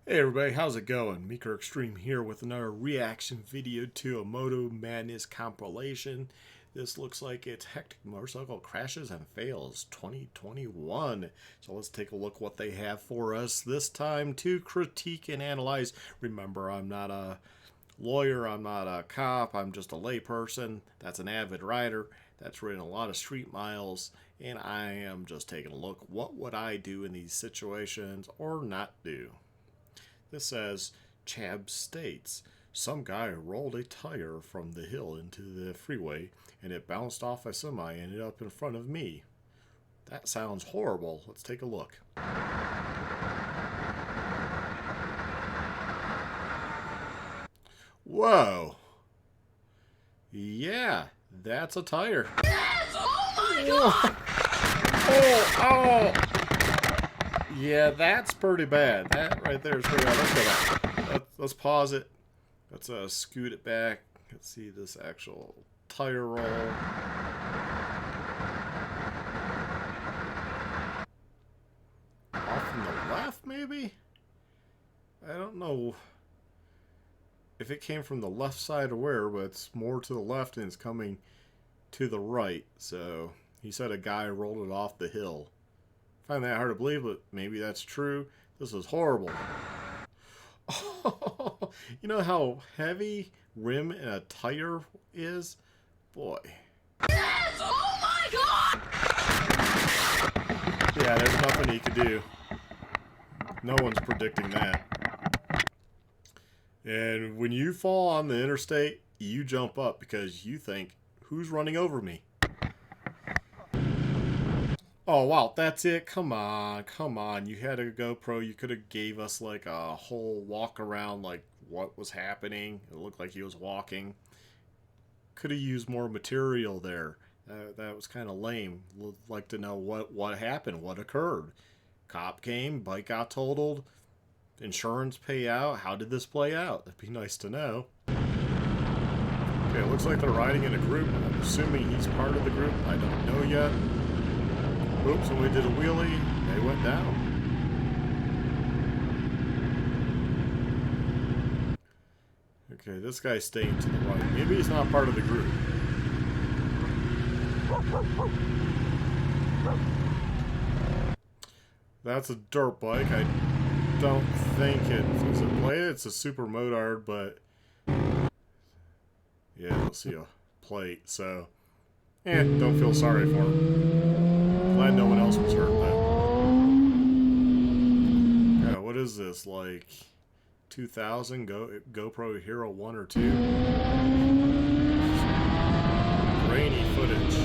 Hey everybody, how's it going? Meeker Extreme here with another reaction video to a Moto Madness compilation. This looks like it's Hectic Motorcycle Crashes and Fails 2021. So let's take a look what they have for us this time to critique and analyze. Remember, I'm not a lawyer, I'm not a cop, I'm just a layperson. That's an avid rider that's ridden a lot of street miles, and I am just taking a look. What would I do in these situations or not do? This says, Chab states, some guy rolled a tire from the hill into the freeway and it bounced off a semi and ended up in front of me. That sounds horrible. Let's take a look. Whoa. Yeah, that's a tire. Yes! Oh my god! Oh! Yeah, that's pretty bad. That right there is pretty bad. Let's go back. Let's pause it. Let's scoot it back. Let's see this actual tire roll. Off from the left, maybe? I don't know if it came from the left side or where, but it's more to the left and it's coming to the right. So he said a guy rolled it off the hill. I find that hard to believe, but maybe that's true. This is horrible. Oh, you know how heavy rim and a tire is? Boy. Yes! Oh my god! Yeah, there's nothing he could do. No one's predicting that. And when you fall on the interstate, you jump up because you think, who's running over me? Oh, wow, that's it? Come on, come on. You had a GoPro. You could have gave us, like, a whole walk around, like, what was happening. It looked like he was walking. Could have used more material there. That was kind of lame. Would like to know what happened, what occurred. Cop came, bike got totaled, insurance payout. How did this play out? That'd be nice to know. Okay, it looks like they're riding in a group. I'm assuming he's part of the group. I don't know yet. Oops, and we did a wheelie. They went down. Okay, this guy's staying to the right. Maybe he's not part of the group. That's a dirt bike. I don't think it's a plate. It's a super motard, but yeah, I don't see a plate. So, don't feel sorry for him. Glad no one else was hurt then. Yeah, what is this, like 2000 GoPro Hero 1 or 2? Grainy footage.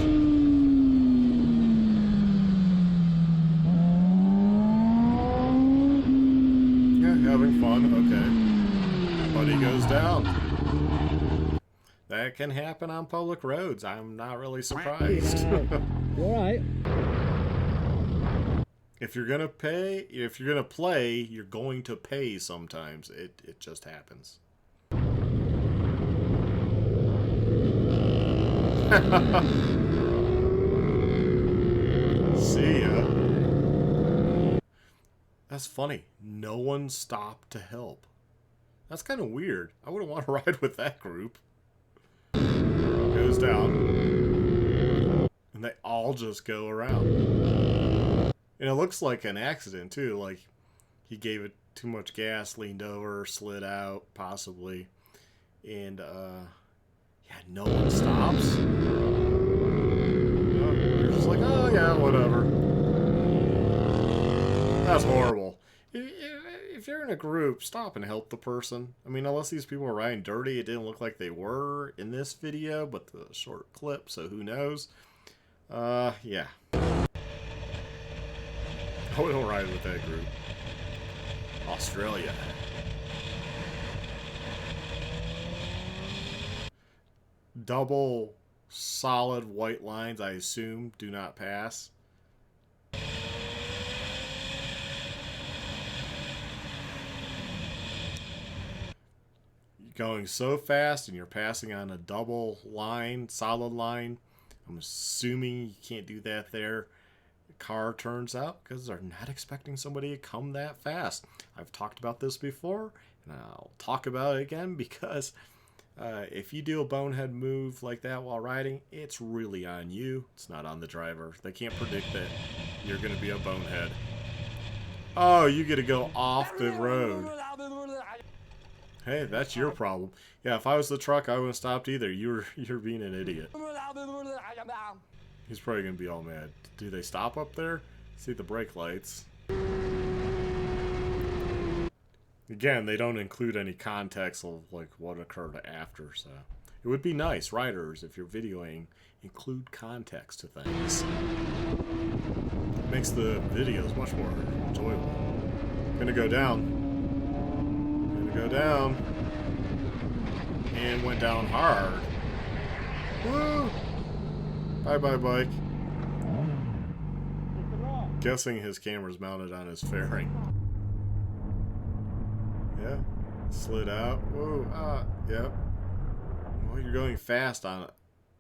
Yeah, having fun, okay. But he goes down. That can happen on public roads. I'm not really surprised. Alright. If you're gonna pay, if you're gonna play, you're going to pay sometimes. It just happens. See ya. That's funny. No one stopped to help. That's kind of weird. I wouldn't want to ride with that group. Goes down. And they all just go around. And it looks like an accident, too. Like, he gave it too much gas, leaned over, slid out, possibly. And, yeah, no one stops. No, you're just like, oh, yeah, whatever. That's horrible. If you're in a group, stop and help the person. I mean, unless these people are riding dirty, it didn't look like they were in this video, but the short clip, so who knows. Yeah. I wouldn't ride with that group. Australia. Double solid white lines, I assume, do not pass. Going so fast and you're passing on a double line, solid line. I'm assuming you can't do that there. car turns out because they're not expecting somebody to come that fast. I've talked about this before, and I'll talk about it again because if you do a bonehead move like that while riding, it's really on you. It's not on the driver. They can't predict that you're going to be a bonehead. Oh, you get to go off the road. Hey, that's your problem. Yeah, if I was the truck, I wouldn't have stopped either. You're being an idiot. He's probably going to be all mad. Do they stop up there? See the brake lights. Again, they don't include any context of like what occurred after, so it would be nice, riders, if you're videoing, include context to things. It makes the videos much more enjoyable. Gonna go down. Gonna go down. And went down hard. Woo! Bye bye bike. Guessing his camera's mounted on his fairing. Yeah, slid out. Whoa, yep. Well, you're going fast on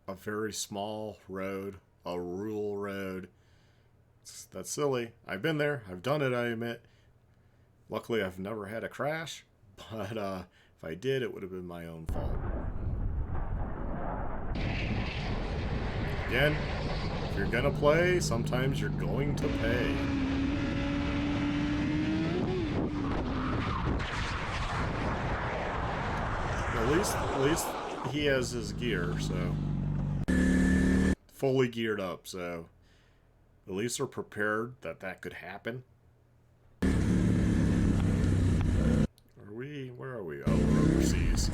a very small road, a rural road. That's silly. I've been there. I've done it, I admit. Luckily, I've never had a crash, but if I did, it would have been my own fault. Again, if you're gonna play, sometimes you're going to pay. At least he has his gear, so fully geared up, so at least they're prepared that could happen. Where are we? Oh, we're overseas.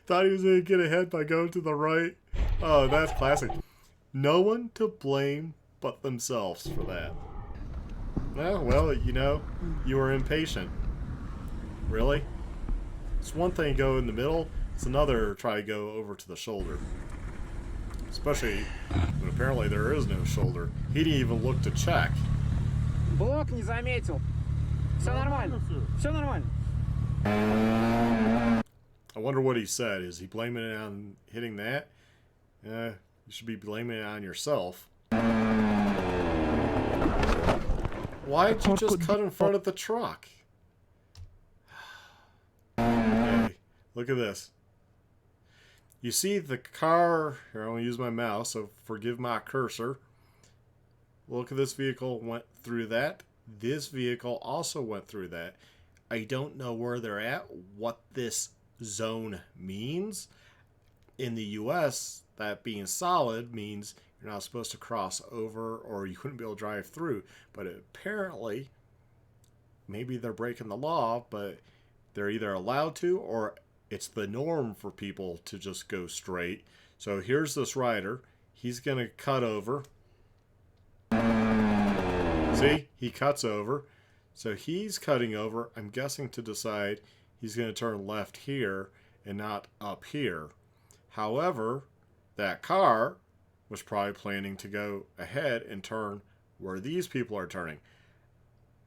Thought he was gonna get ahead by going to the right. Oh, that's classic. No one to blame but themselves for that. Well, you know, you were impatient. Really? It's one thing to go in the middle, it's another to try to go over to the shoulder. Especially when apparently there is no shoulder. He didn't even look to check. Блок не заметил. Все нормально. Все нормально. I wonder what he said. Is he blaming it on hitting that? You should be blaming it on yourself. Why'd you just cut in front of the truck? Okay, look at this. You see the car, here I'm going to use my mouse, so forgive my cursor. Look at this vehicle went through that. This vehicle also went through that. I don't know where they're at, what this zone means. In the US, that being solid means you're not supposed to cross over or you couldn't be able to drive through. But apparently, maybe they're breaking the law, but they're either allowed to or it's the norm for people to just go straight. So here's this rider. He's going to cut over. See? He cuts over. So he's cutting over, I'm guessing, to decide he's going to turn left here and not up here. However, that car was probably planning to go ahead and turn where these people are turning.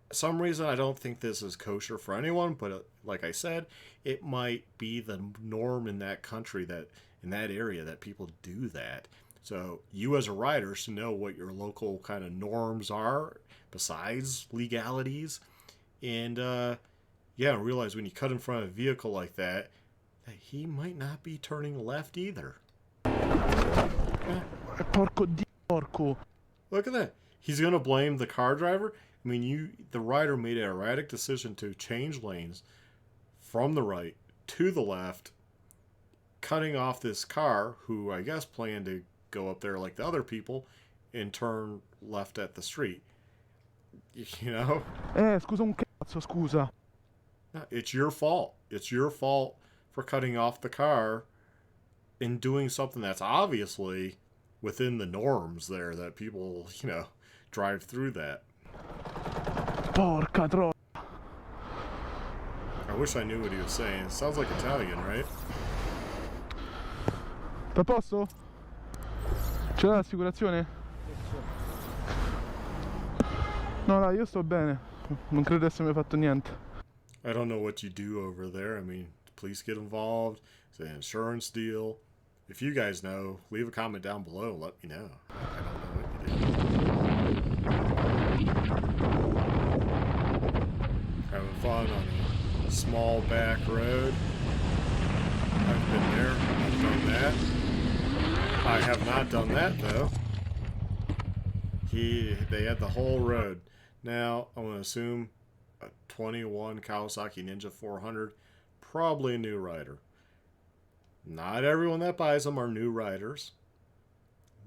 For some reason, I don't think this is kosher for anyone, but like I said, it might be the norm in that country, that in that area, that people do that. So you as a rider should know what your local kind of norms are besides legalities. And yeah, realize when you cut in front of a vehicle like that he might not be turning left either. Look at that. He's going to blame the car driver? I mean, the rider made an erratic decision to change lanes from the right to the left, cutting off this car, who I guess planned to go up there like the other people and turn left at the street. You know? Scusa un cazzo, scusa. It's your fault. It's your fault for cutting off the car and doing something that's obviously within the norms there, that people, you know, drive through that. Porca tro... I wish I knew what he was saying. It sounds like Italian, right? A posto? C'è l'assicurazione? No, dai, io sto bene. Non credo di essermi fatto niente. I don't know what you do over there. I mean, please get involved. It's an insurance deal. If you guys know, leave a comment down below. Let me know. I don't know what you do. Having fun on a small back road. I've been there. I've done that. I have not done that though. They had the whole road. Now I'm gonna assume a 21 Kawasaki Ninja 400, probably a new rider. Not everyone that buys them are new riders.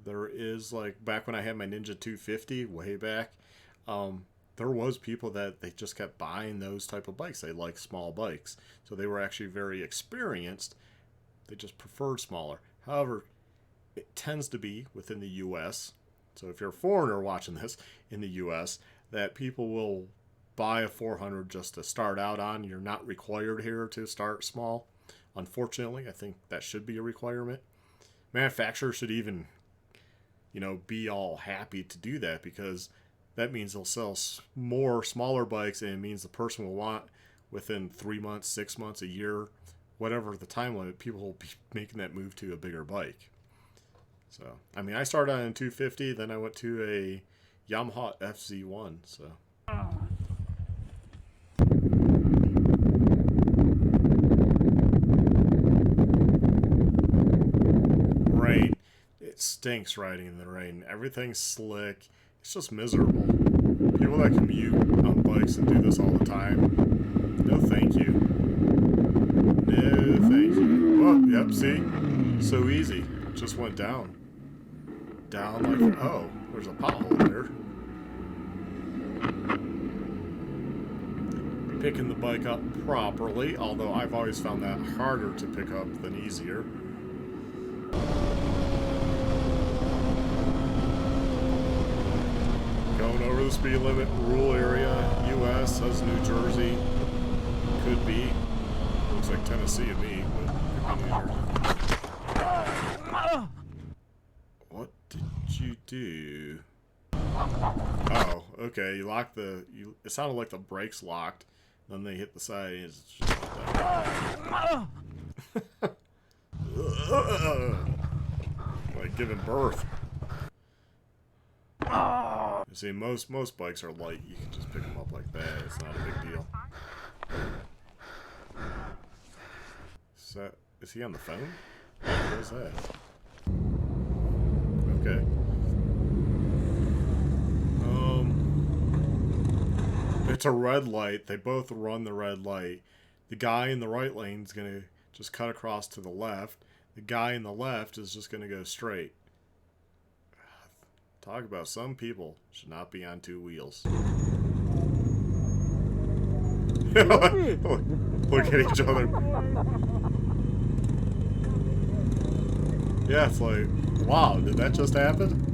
There is, like, back when I had my Ninja 250 way back, there was people that they just kept buying those type of bikes. They like small bikes, so they were actually very experienced. They just preferred smaller. However, it tends to be within the U.S. So if you're a foreigner watching this in the U.S., that people will buy a 400 just to start out on. You're not required here to start small. Unfortunately, I think that should be a requirement. Manufacturers should even, be all happy to do that, because that means they'll sell more smaller bikes, and it means the person will want, within 3 months, 6 months, a year, whatever the time limit, people will be making that move to a bigger bike. So, I mean, I started on a 250, then I went to a Yamaha FZ1, so. Rain. It stinks riding in the rain. Everything's slick. It's just miserable. People that commute on bikes and do this all the time, no thank you. No thank you. Oh, yep, see? So easy. Just went down. Down like, oh, there's a pothole there. Picking the bike up properly, although I've always found that harder to pick up than easier. Going over the speed limit, rural area, U.S., says New Jersey. Could be. Looks like Tennessee to me, but could be New Jersey. What did you do? Oh, okay. You locked the. It sounded like the brakes locked. Then they hit the side. And it's just like giving birth. You see, most bikes are light. You can just pick them up like that. It's not a big deal. Is he on the phone? What is that? Okay. It's a red light. They both run the red light. The guy in the right lane is going to just cut across to the left. The guy in the left is just going to go straight. Talk about some people should not be on two wheels. Look at each other. Yeah, it's like, wow, did that just happen?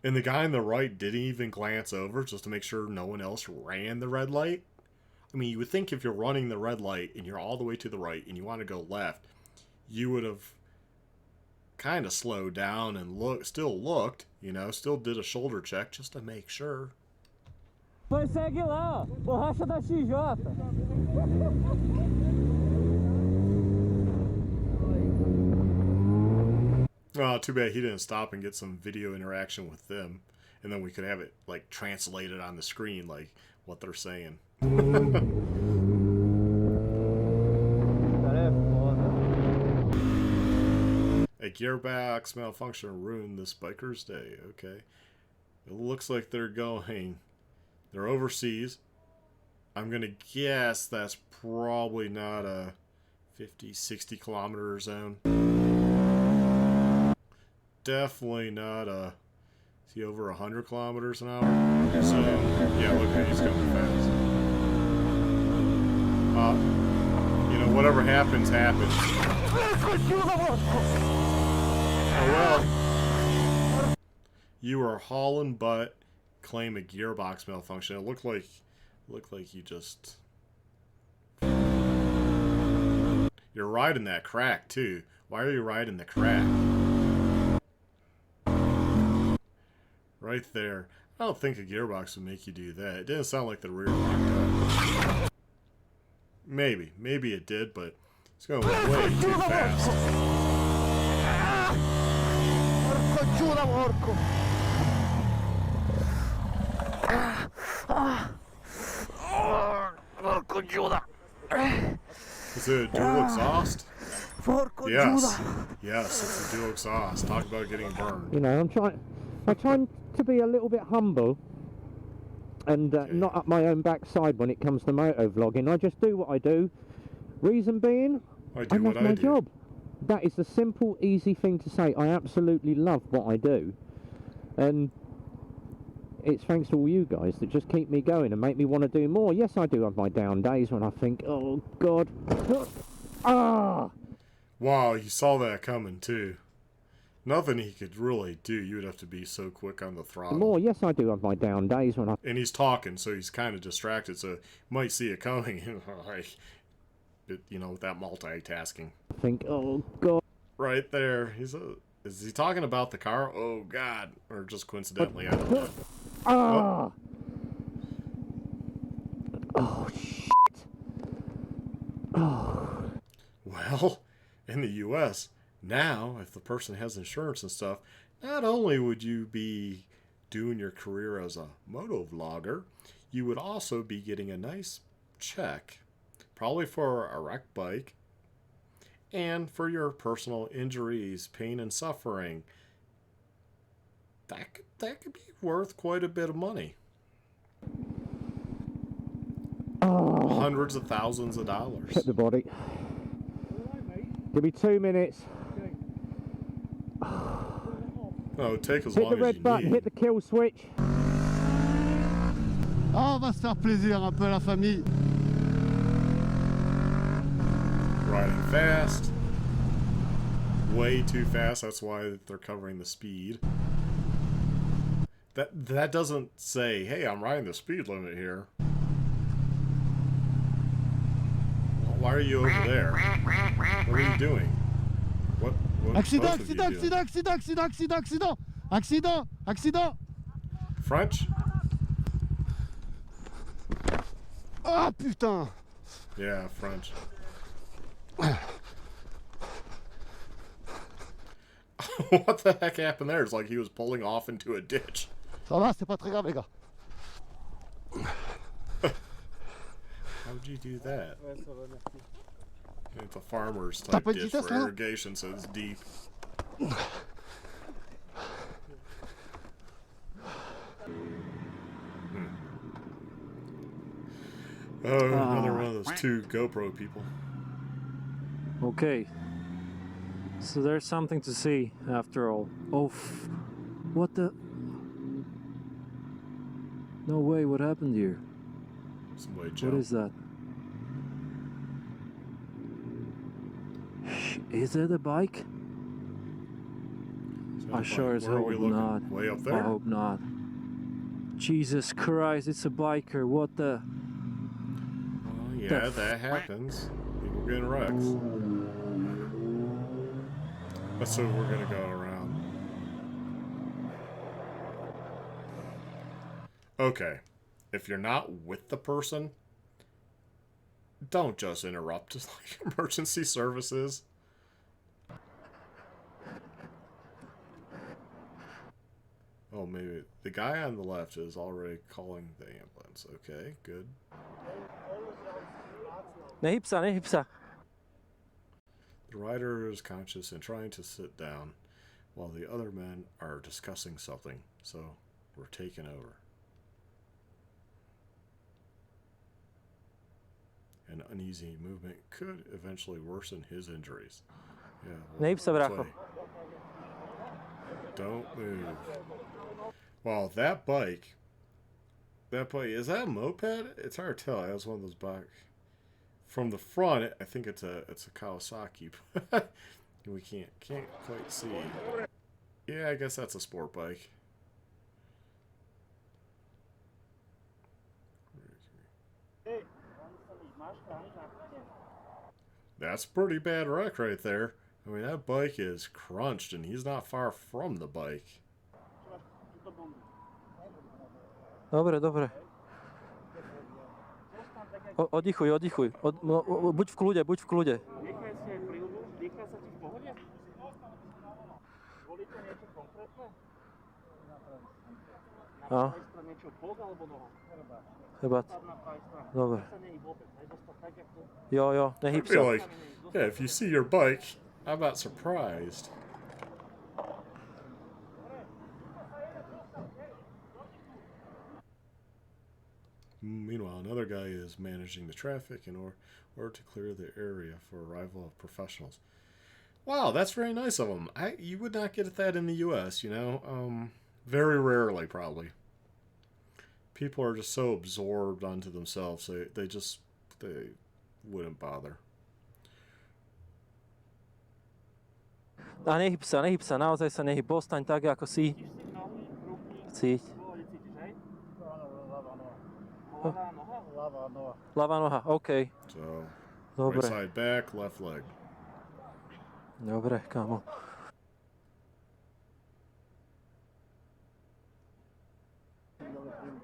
And the guy on the right didn't even glance over just to make sure no one else ran the red light. I mean, you would think if you're running the red light and you're all the way to the right and you want to go left, you would have kind of slowed down and still looked, still did a shoulder check just to make sure. Pois segue lá, ó. Borracha da XJ. Oh, too bad he didn't stop and get some video interaction with them, and then we could have it like translated on the screen, like what they're saying. A gearbox malfunction ruined this biker's day. Okay, it looks like they're overseas. I'm gonna guess that's probably not a 50-60 kilometer zone. Definitely not a. Is he over 100 kilometers an hour? So yeah, look at he's coming fast. Whatever happens, happens. Oh well. You are hauling butt. Claim a gearbox malfunction. It looked like you just. You're riding that crack too. Why are you riding the crack? Right there. I don't think a gearbox would make you do that. It didn't sound like the rear locked up. Maybe it did, but it's going way too fast. Porco Giuda, porco! Porco Giuda! Is it a dual exhaust? Porco Yes. Giuda! Yes, it's a dual exhaust. Talk about getting burned. You know, I'm trying to be a little bit humble and not up my own backside when it comes to moto vlogging. I just do what I do. Reason being, I do what love my I do. job. That is the simple, easy thing to say. I absolutely love what I do, and it's thanks to all you guys that just keep me going and make me want to do more. Yes, I do have my down days when I think, oh God, ah. Wow, you saw that coming too. Nothing he could really do. You would have to be so quick on the throttle. More, yes, I do have my down days when I. And he's talking, so he's kind of distracted. So you might see it coming, like, you know, with that multitasking. Think, oh God. Right there. Is he talking about the car? Oh God, or just coincidentally? I don't know. Ah. Oh shit. Oh. Well, in the U.S. now, if the person has insurance and stuff, not only would you be doing your career as a moto vlogger, you would also be getting a nice check, probably for a wreck bike, and for your personal injuries, pain, and suffering. That could be worth quite a bit of money. Oh. Hundreds of thousands of dollars. Hit the body. Give me 2 minutes. Oh, take as Hit long the as red you button, need. hit the kill switch. Ah, on va se faire plaisir un peu la famille. Riding fast. Way too fast. That's why they're covering the speed. That doesn't say, hey, I'm riding the speed limit here. Well, why are you over there? What are you doing? What Accident, both of you accident, doing? accident, accident, accident, accident, accident, accident. French? Ah putain. Yeah, French. What the heck happened there? It's like he was pulling off into a ditch. Ça va, c'est pas très grave les gars. How'd you do that? It's a farmer's T'as type pas de ditch vitesse, for là? irrigation, so it's deep. Oh, another one of those two GoPro people. Okay. So there's something to see after all. Oh, what the? No way, what happened here? Somebody What jumped. is that? Is it a bike? Is that I a sure bike? as Where are hell we hope looking? not. Way up I there? hope not. Jesus Christ, it's a biker. What the? Well, yeah, that happens. People getting wrecked. That's what we're gonna go around. Okay. If you're not with the person, don't just interrupt like emergency services. Oh, maybe the guy on the left is already calling the ambulance. Okay, good. Ne hipsa, ne hipsa. The rider is conscious and trying to sit down while the other men are discussing something, so we're taking over. An uneasy movement could eventually worsen his injuries. Yeah, Ne hipsa, let's bracho. play. Don't move. Wow, that bike, is that a moped? It's hard to tell. It was one of those bikes. From the front, I think it's a Kawasaki. We can't quite see. Yeah, I guess that's a sport bike. That's a pretty bad wreck right there. I mean, that bike is crunched, and he's not far from the bike. Dobre, dobre. Oddychuj, oddychuj. Buď v kľude, buď v kľude. Dýchaj si aj príľbu, dýchaj sa ti v pohode? Volíte niečo konkrétne? Na No. pravej strane niečo bok alebo noha? Chrbát. Na pravej strane. Dobre. Sa nejí vôbec, hej, zostať tak, jak to. Jo, I nehyb feel sa. like, yeah, if you see your bike, I'm not surprised. Meanwhile, another guy is managing the traffic in order to clear the area for arrival of professionals. Wow, that's very nice of him. You would not get that in the U.S., you know? Very rarely, probably. People are just so absorbed onto themselves, they wouldn't bother. A nehyb sa, naozaj sa nehyb. Postaň tak, ako si. Cítiš si nohy, ruky, Cíť. v pohode cítiš, hej? Lava noha. Ľavá noha? Lava noha. Ľavá noha, OK. So, Dobre, right side back, left leg. dobre, kámo.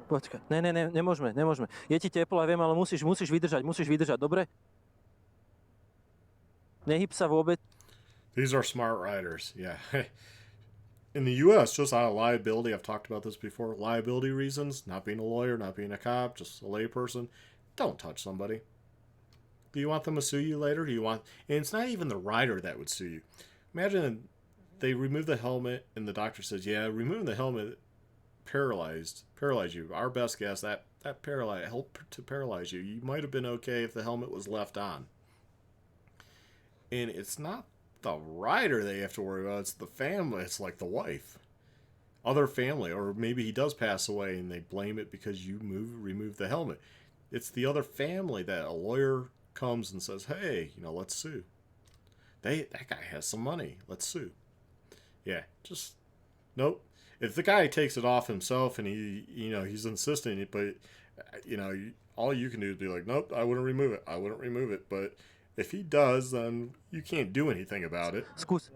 Počkaj, nemôžeme. Je ti teplo, ja viem, ale musíš vydržať, dobre? Nehyb sa vôbec. These are smart riders, yeah. In the U.S., just out of liability, I've talked about this before, liability reasons, not being a lawyer, not being a cop, just a layperson, don't touch somebody. Do you want them to sue you later? And it's not even the rider that would sue you. Imagine they remove the helmet and the doctor says, yeah, removing the helmet paralyze you. Our best guess, that helped to paralyze you. You might have been okay if the helmet was left on. And it's not the rider they have to worry about, it's the family. It's like the wife, other family, or maybe he does pass away and they blame it because you remove the helmet. It's the other family that a lawyer comes and says, hey, let's sue. That guy has some money, let's sue. Yeah, just nope. If the guy takes it off himself and he's insisting, but all you can do is be like, nope, I wouldn't remove it. But if he does, then you can't do anything about it. Skús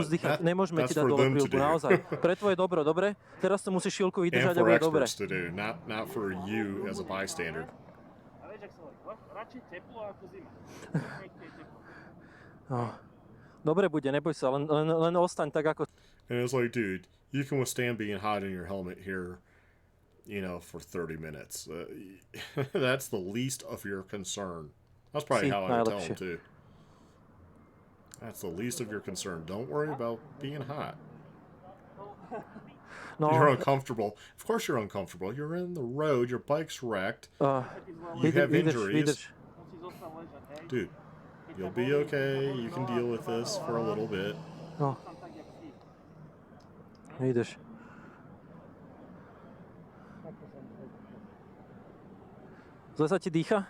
dýchať. Nemôžeme ti dať that's for dole them to príľbu, do. naozaj. Pre tvoje dobro, dobre? Teraz to musíš chvíľku And vydržať a for bude dobre. experts to do, not for you as a bystander. A vieš, ak sa hovorí, radšej teplo ako zima. Nech je teplo. Oh. Dobre bude, neboj sa, len ostaň tak ako... And it's like, dude, you can withstand being hot in your helmet here, for 30 minutes. That's the least of your concern. That's probably how I would tell him too. That's the least of your concern. Don't worry about being hot. No, You're uncomfortable. Of course you're uncomfortable. You're in the road. Your bike's wrecked. You have injuries. Musíš zostať ležať, hej? Dude, you'll be okay. You can deal with this for a little bit. No, Tam tak, jak si. vydrž. Zle sa ti dýcha?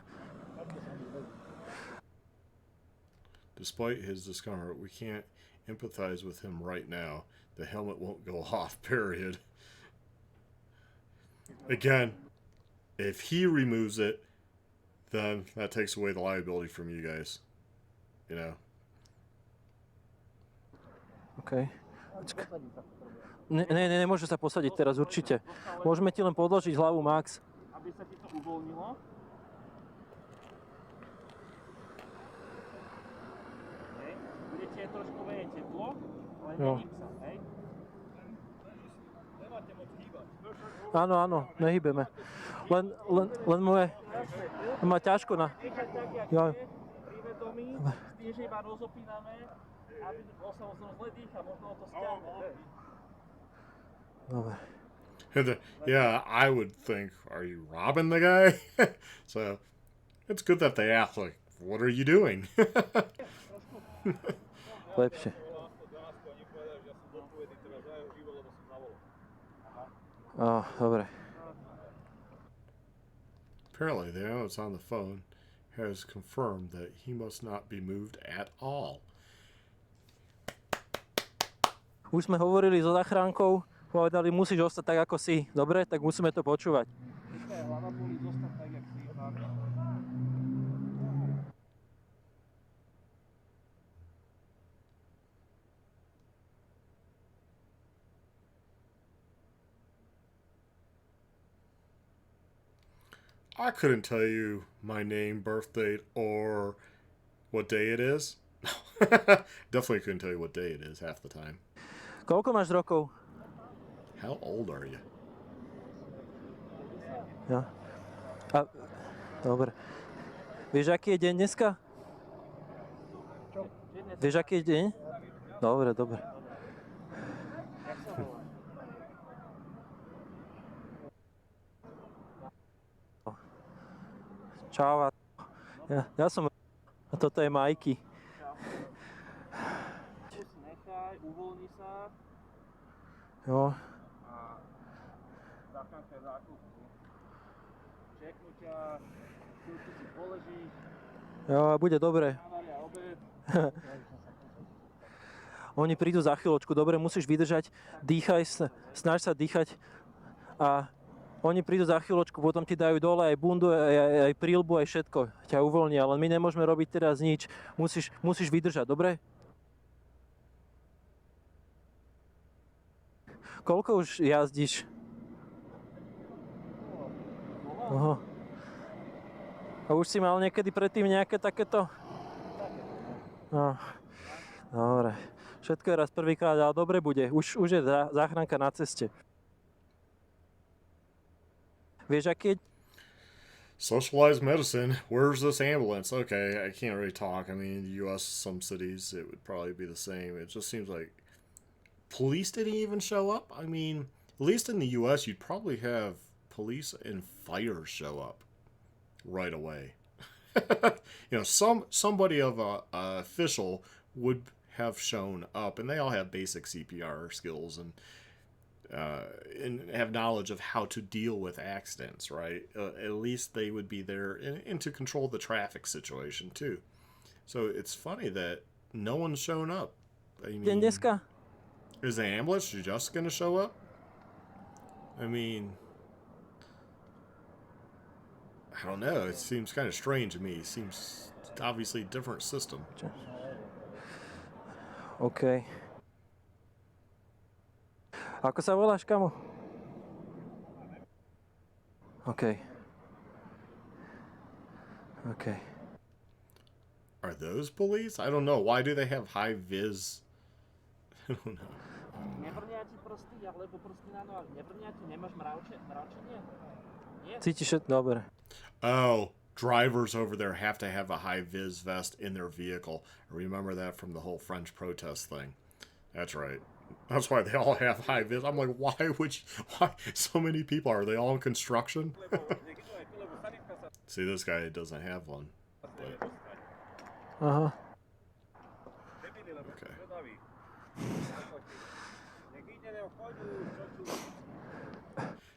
Despite his discomfort, we can't empathize with him right now. The helmet won't go off, period. Again, if he removes it, then that takes away the liability from you guys. OK. Nemôže sa posadiť teraz, určite. Môžeme ti len podložiť hlavu, Max. Aby sa ti to uvoľnilo. Hej. Bude ti aj trošku menej teplo, ale Jo. nehyb sa, hej? Áno, nehybeme. Len má ťažko na... Dýchať tak, jak Jo. je, pri vedomí, s tým, že iba rozopíname, aby sa zle dýcha, možno o to stiahne, hej. Dobre. Yeah, I would think, are you robbing the guy? So, it's good that they ask, like, what are you doing? Lepšie. Dobre. Apparently, the analyst on the phone has confirmed that he must not be moved at all. Už sme hovorili so zachránkou, povedali, musíš ostať tak, ako si. Dobre, tak musíme to počúvať. Dýchaj, hlava bolí, zostať tak, jak si, hlavne. I couldn't tell you my name, birth date, or what day it is. Definitely couldn't tell you what day it is half the time. Koľko máš rokov? How old are you? Ja. A, dobre. Vieš, aký je deň dneska? Vieš, aký je deň? Dobre, dobre. Čau. Ja som... A toto je Majky. Nechaj, uvoľni sa Jo. a zachránka je zákup. Čeknú ťa, chvíľku si poležíš, Jo, bude dobre. navaria obed. Oni prídu za chvíľočku, dobre, musíš vydržať, dýchaj, snaž sa dýchať a oni prídu za chvíľočku, potom ti dajú dole aj bundu, aj príľbu, aj všetko, ťa uvoľnia, ale my nemôžeme robiť teraz nič, musíš vydržať, dobre? Koľko už jazdíš? Aha. A už si mal niekedy predtým nejaké takéto? No, dobre. Všetko je raz prvýkrát, ale dobre bude. Už je záchranka na ceste. Vieš, aký je... Socialized medicine. Where's this ambulance? Okay, I can't really talk. I mean, in the U.S., some cities, it would probably be the same. It just seems like police didn't even show up. I mean, at least in the U.S., you'd probably have police and fire show up right away. You know, somebody of a official would have shown up, and they all have basic CPR skills and have knowledge of how to deal with accidents, right? At least they would be there and to control the traffic situation too. So it's funny that no one's shown up. I mean, is the ambulance just going to show up? I mean, I don't know. It seems kind of strange to me. It seems obviously a different system. OK. Ako sa voláš, kamo? OK. OK. Are those police? I don't know. Why do they have high vis? I don't know. Nevrnia ti prsty, alebo prsty na nohách. Nevrnia ti, nemáš mravčenie? Nie? Cítiš všetko? Dobre. Oh, drivers over there have to have a high vis vest in their vehicle. I remember that from the whole French protest thing. That's right. That's why they all have high vis. I'm like, why so many people? Are they all in construction? See, this guy doesn't have one. But, Aha. okay.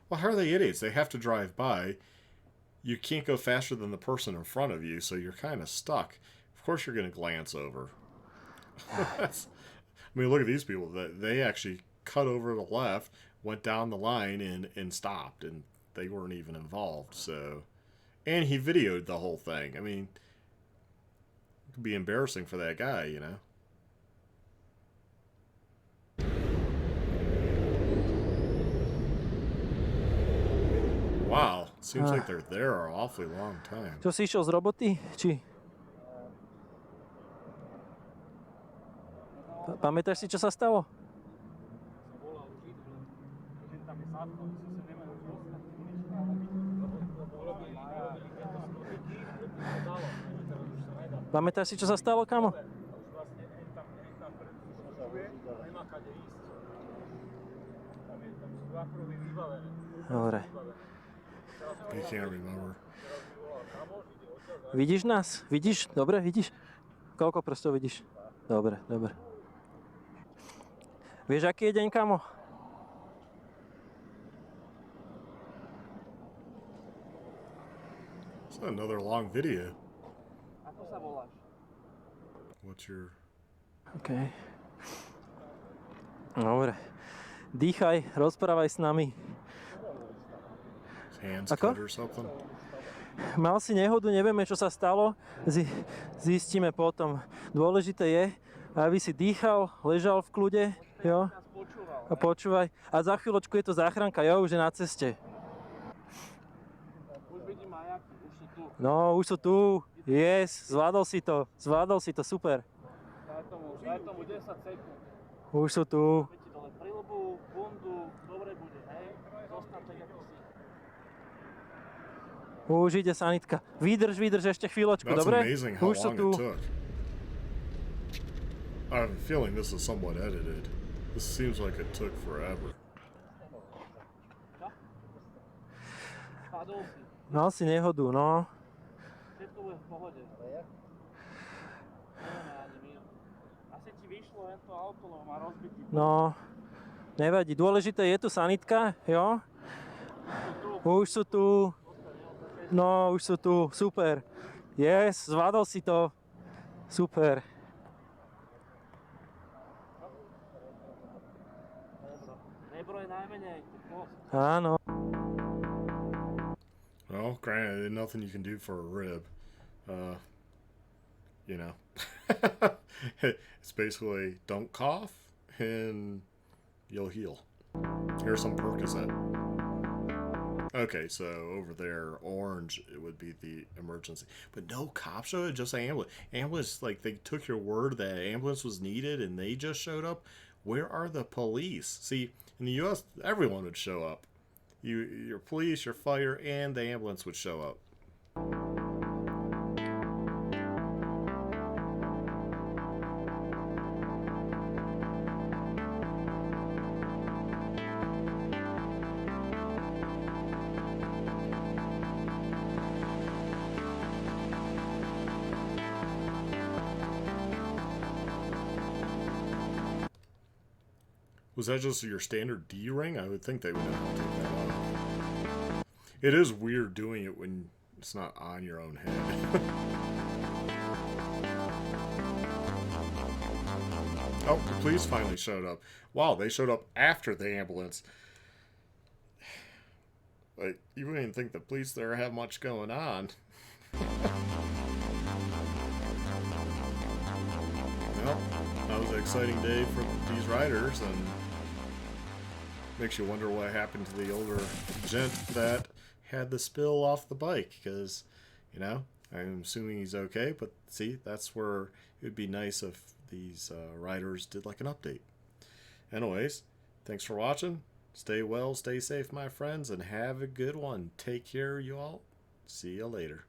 Well, how are they idiots? They have to drive by. You can't go faster than the person in front of you, so you're kind of stuck. Of course you're going to glance over. I mean, look at these people. They actually cut over to the left, went down the line, and stopped, and they weren't even involved. So, and he videoed the whole thing. I mean, it could be embarrassing for that guy, you know. Wow, seems like they're there an awfully long time. Čo si išiel z roboty? Či? Pamätáš si, čo sa stalo? Pamätáš si, čo sa stalo, kamo? Dobre. I can't remember. Vidíš nás? Vidíš? Dobre, vidíš? Koľko prstov vidíš? Dobre, dobre. Vieš, aký je deň, kamo? It's another long video. Ako sa voláš? What's your... OK. Dobre. Dýchaj, rozprávaj s nami. Hands Ako? cut or something? Mal si nehodu, nevieme, čo sa stalo. Zistíme potom. Dôležité je, aby si dýchal, ležal v kľude, jo? A počúvaj. A za chvíľočku je to záchranka, jo? Už je na ceste. Už vidím aj ja. No, už sú tu. Yes, zvládol si to, super. Daj tomu 10 sekúnd. Už sú tu. Ti dole prilbu, bundu, dobre bude, hej? Zostaň tak, ako si. Už ide sanitka. Vydrž ešte chvíľočku, That's dobre? amazing how Už sú long tu. it took. I have a feeling this is somewhat edited. This seems like it took forever. Padol si. Mal si nehodu, no. Všetko bude v pohode. Nemáme ani minút. Asi ti vyšlo len to auto, lebo má rozbitý. No, nevadí. Dôležité je tu sanitka, jo? Už sú tu. No, už sú tu. Super. Yes, zvládol si to. Super. Rebro je najmenej. Áno. Well, granted, nothing you can do for a rib. You know. It's basically don't cough and you'll heal. Here's some Percocet. Okay, so over there, orange, it would be the emergency. But no cop showed, just ambulance. Ambulance, like, they took your word that ambulance was needed and they just showed up. Where are the police? See, in the U.S., everyone would show up. Your police, your fire, and the ambulance would show up. Was that just your standard D ring? I would think they would know how to take that off. It is weird doing it when it's not on your own head. Oh, the police finally showed up. Wow, they showed up after the ambulance. Like, you wouldn't think the police there have much going on. Well, that was an exciting day for these riders, and makes you wonder what happened to the older gent that had the spill off the bike, because, you know, I'm assuming he's okay, but see, that's where it would be nice if these riders did like an update. Anyways, thanks for watching. Stay well, stay safe, my friends, and have a good one. Take care, you all. See you later.